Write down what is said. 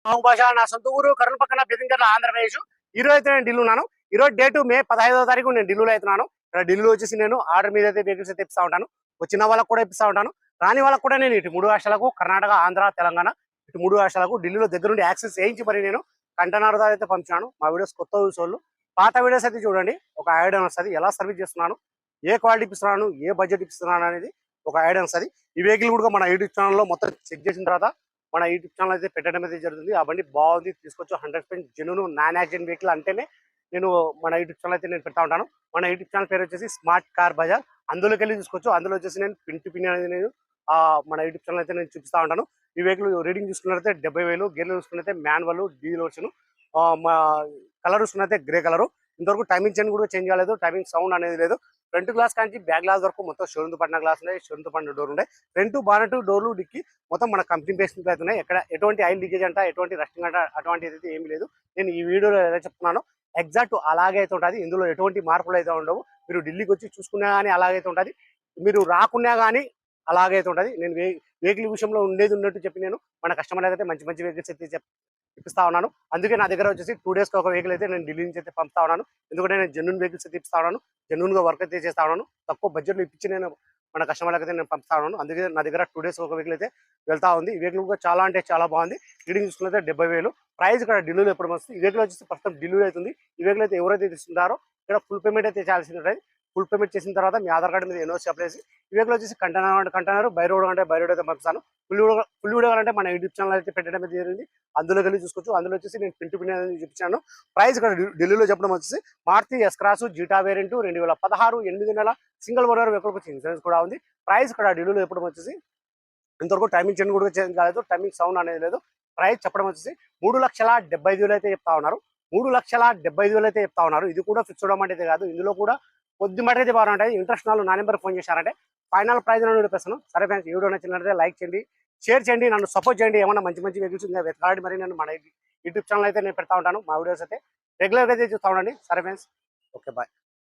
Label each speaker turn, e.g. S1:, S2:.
S1: భాష నా సొంత ఊరు కర్నూలు పక్కన బెదింకర్ల ఆంధ్రప్రదేశ్. ఈ రోజు అయితే నేను ఢిల్లీ ఉన్నాను. ఈ రోజు డేట్ మే 15వ తారీఖు నేను ఢిల్లీలో అవుతున్నాను. ఇక్కడ ఢిల్లీలో వచ్చేసి నేను ఆర్డర్ మీద అయితే వెహికల్స్ అయితే ఇప్పిస్తా ఉంటాను. వచ్చిన వాళ్ళకు కూడా ఇప్పిస్తా ఉంటాను, రాని వాళ్ళకు కూడా నేను ఇటు మూడు రాష్ట్రాలకు కర్ణాటక, ఆంధ్ర, తెలంగాణ ఇటు మూడు రాష్ట్రాలకు ఢిల్లీలో దగ్గర నుండి యాక్సెస్ చేయించి మరి నేను కంటైనర్ ద్వారా అయితే పంపించాను. మా వీడియోస్ కొత్త చూసోళ్ళు పాత వీడియోస్ అయితే చూడండి, ఒక ఐడియా వస్తుంది ఎలా సర్వీస్ చేస్తున్నాను, ఏ క్వాలిటీ ఇస్తున్నాను, ఏ బడ్జెట్ ఇస్తున్నాను అనేది ఒక ఐడియా వస్తుంది. ఈ వెహికల్ కూడా మన యూట్యూబ్ ఛానల్లో మొత్తం చెక్ చేసిన తర్వాత మన యూట్యూబ్ ఛానల్ అయితే పెట్టడం అయితే జరుగుతుంది. ఆ బండి బాగుంది, తీసుకొచ్చి 100% జెన్యూన్ నాన్ యాక్సిడెంట్ వెహికల్ అంటేనే నేను మన యూట్యూబ్ ఛానల్ అయితే నేను పెడతా ఉంటాను. మన యూట్యూబ్ ఛానల్ పేరు వచ్చేసి స్మార్ట్ కార్ బజార్. అందులోకి వెళ్ళి చూసుకోవచ్చు. అందులో వచ్చేసి నేను పిన్ టు పిన్ అనేది నేను మన యూట్యూబ్ ఛానల్ అయితే నేను చూపిస్తా ఉంటాను. ఈ వెహికల్ రీడింగ్ చూసుకున్నట్లయితే 70,000, గేర్లు చూసుకున్నట్లయితే మాన్యువల్ డీజిల్ వర్షన్, మా కలర్ చూసుకున్నట్లయితే గ్రే కలర్. ఇంతవరకు టైమింగ్ చైన్ కూడా చేంజ్ కాలేదు, టైమింగ్ సౌండ్ అనేది లేదు. ఫ్రంట్ గ్లాస్ కానీ బ్యాక్ గ్లాస్ వరకు మొత్తం షోరూమ్ పడిన గ్లాస్ ఉన్నాయి, షోరూమ్ పడిన డోర్ ఉన్నాయి. ఫ్రంట్ బానెట్ డోర్లు డిక్కి మొత్తం మన కంపెనీ బేస్ అయితే ఉన్నాయి. ఎక్కడ ఎటువంటి ఆయిల్ లీకేజ్ అంట, ఎటువంటి రస్టింగ్ అంట అటువంటిది అయితే ఏమీ లేదు. నేను ఈ వీడియోలో ఏదైతే చెప్తున్నానో ఎగ్జాక్ట్ అలాగే అయితే ఉంటుంది. ఇందులో ఎటువంటి మార్పులు అయితే ఉండవు. మీరు ఢిల్లీకి వచ్చి చూసుకున్నా కానీ అలాగైతే ఉంటుంది, మీరు రాకున్నా కానీ అలాగైతే ఉంటుంది. నేను వెహికల్ విషయంలో ఉండేది ఉన్నట్టు చెప్పి నేను మన కస్టమర్ అయితే మంచి మంచి వెహికల్స్ అయితే ఇప్పిస్తా ఉన్నాను. అందుకే నా దగ్గర వచ్చేసి 2 days ఒక వెహికల్ అయితే నేను ఢిల్లీ నుంచి అయితే పంపుతా ఉన్నాను. ఎందుకంటే నేను జెన్యూన్ వెహికల్స్ అయితే ఇప్పిస్తా ఉన్నాను, జెన్యూన్ గా వర్క్ అయితే చేస్తా ఉన్నాను. తక్కువ బడ్జెట్లో ఇప్పించి నేను మన కస్టమర్లకు అయితే నేను పంపుతా ఉన్నాను. అందుకే నా దగ్గర 2 days ఒక వెహికల్ అయితే వెళ్తా ఉంది. ఈ వెహికల్ కూడా చాలా అంటే చాలా బాగుంది. రీడింగ్ చూసుకుంటే 70,000 ప్రైస్ ఇక్కడ ఢిల్లీలో ఎప్పుడు వస్తుంది. ఈ వెహికల్ వచ్చేసి ప్రస్తుతం ఢిల్లీలో అవుతుంది. ఈ వెహికల్ అయితే ఎవరైతే తీసుకుంటారో ఇక్కడ ఫుల్ పేమెంట్ అయితే చేయాల్సి ఉంటుంది. ఫుల్ పేమెంట్ చేసిన తర్వాత మీ ఆధార్ కార్డు మీద ఎన్ఓసి అప్లై చేసి ఈ వెహికల్ వచ్చేసి కంటైనర్ బై రోడ్ అంటే బై రోడ్ అయితే పంపిస్తాను. ఫుల్ వీడియో అంటే మన యూట్యూబ్ ఛానల్ అయితే పెట్టడం అయితే జరిగింది. అందులోకి వెళ్ళి చూసుకోవచ్చు. అందులో వచ్చేసి నేను పిన్ టు పిన్ అనేది చూపించాను. ప్రైస్ ఇక్కడ ఢిల్లీలో చెప్పడం వచ్చేసి Maruti S cross Zeta variant 2016 8 నెలల సింగిల్ ఓనర్ వెహికల్ వచ్చి ఇన్సూరెన్స్ కూడా ఉంది. ప్రైస్ ఇక్కడ ఢిల్లీలో చెప్పడం వచ్చేసి ఇంతవరకు టైమింగ్ చేంజ్ కూడా చేంజ్ కాలేదు, టైమింగ్ సౌండ్ అనేది లేదు. ప్రైస్ చెప్పడం వచ్చేసి 3,75,000 అయితే చెప్తా ఉన్నారు. 3,75,000 అయితే చెప్తా ఉన్నారు. ఇది కూడా ఫిక్స్డ్ అమౌంట్ అయితే కాదు, ఇందులో కూడా కొద్ది మాట అయితే బాగుంటాయి. ఇంట్రెస్ట్ వాళ్ళు నా నెంబర్ ఫోన్ చేశారంటే ఫైనల్ ప్రైజ్ నేను చెప్పేస్తాను. సరే ఫ్రెండ్స్, ఈ వీడియో నచ్చినట్లయితే లైక్ చేయండి, షేర్ చేయండి, నన్ను సపోర్ట్ చేయండి. ఏమన్నా మంచి మంచి వెహికల్స్ ఇంకా వెతకాడి మరి నేను మన యూట్యూబ్ ఛానల్ అయితే నేను పెడతా ఉంటాను. మా వీడియోస్ అయితే రెగ్యులర్గా అయితే చూస్తూ ఉండండి. సరే ఫ్రెండ్స్, ఓకే బాయ్.